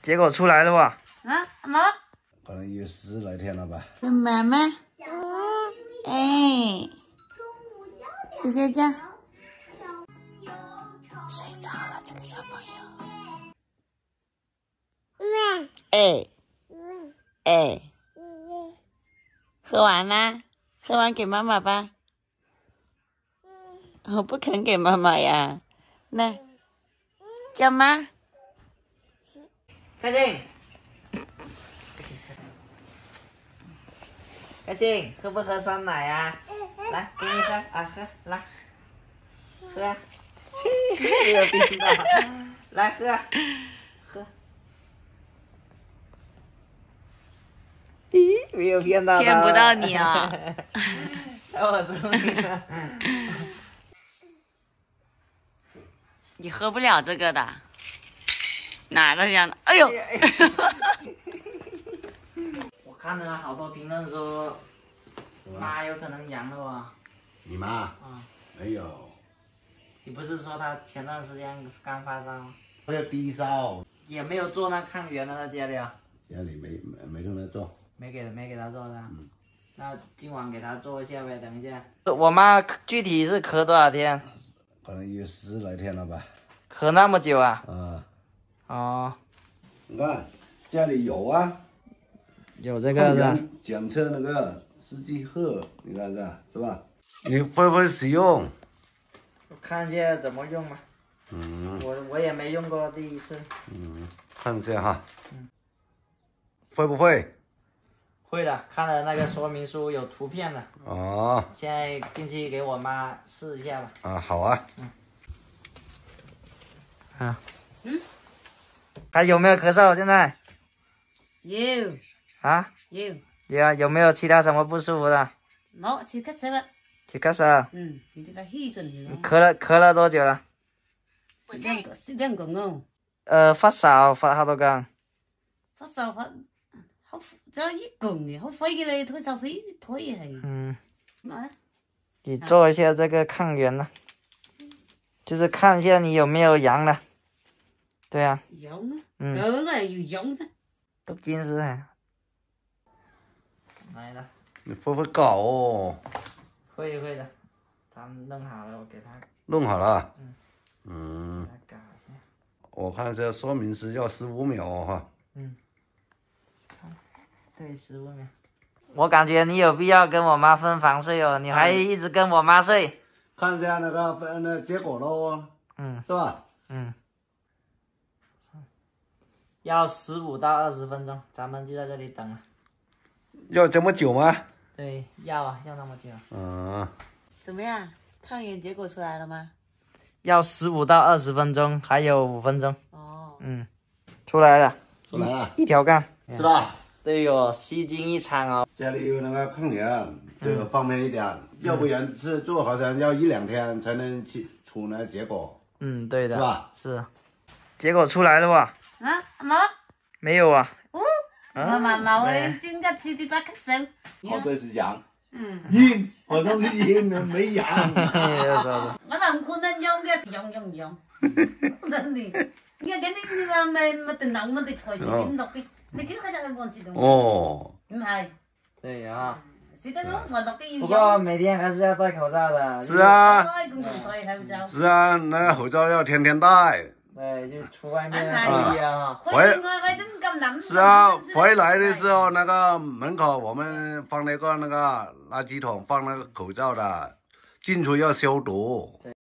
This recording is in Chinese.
结果出来了吧？啊，妈，可能有10来天了吧。跟妈妈。哎，睡睡觉。睡着了，这个小朋友。哎，哎，喝完啦，喝完给妈妈吧。我不肯给妈妈呀，来，叫妈。开心，开心，喝不喝酸奶呀？来，给你喝啊，喝，来，喝，没有冰的，来喝，喝。咦，没有骗到他，骗不到你啊！我聪明了。你喝不了这个的，哪个想的？哎呦！我看了好多评论说，妈有可能阳了哦。你妈？啊，没有，你不是说她前段时间刚发烧吗？她有低烧，也没有做那抗原的在家里啊？家里没跟她做。没给她做的。那今晚给她做一下呗，等一下。我妈具体是咳多少天？可能有10来天了吧。咳那么久啊？哦，你看家里有啊，有这个的。检测那个试剂盒，你看这是吧？你会不会使用？我看一下怎么用吧。我也没用过，第一次。看一下哈。会不会？会的，看了那个说明书有图片的。哦。现在进去给我妈试一下吧。啊，好啊。还有没有咳嗽？现在？有啊？有。有啊？有没有其他什么不舒服的？冇，去咳嗽了。去咳嗽。你这个气个你。咳了多久了？是两个哦。发烧发好多天？發燒發好就一共嘅，好快嘅嚟退燒水退係。你做一下這個抗原呢，就是看一下你有沒有陽了。對啊。陽啊？有個係要陽啫。都近視係。來了。你會不會搞哦？會的，咱們弄好了，我給他。弄好了。給他搞一下。我看一下說明是要15秒哦哈。对，15秒。我感觉你有必要跟我妈分房睡哦，你还一直跟我妈睡。看一下那结果喽。是吧？要15到20分钟，咱们就在这里等了。要这么久吗？对，要那么久。怎么样？抗原结果出来了吗？要15到20分钟，还有5分钟。哦。出来了。出来了。一条杠。是吧？对哦，吸睛一场哦。家里有那个抗原，这个方便一点，要不然是做好像要1、2天才能出那结果。对的。是吧？是。结果出来了吧？啊，冇。没有啊。冇，我整個吃啲把咳嗽。好像是陽。陰，好像是陰的，沒陽。我諗可能陽嘅是陽。可能你看你話咪定樓咪哋財事點落嘅？你見佢就係望住度。唔係。對啊。是得咁防落嘅要。不過每天還是要戴口罩的。是啊。戴口罩。是啊，那個口罩要天天戴。对，就出外面不一样哈。是啊，回来的时候那个门口我们放那个垃圾桶，放那个口罩的，进出要消毒。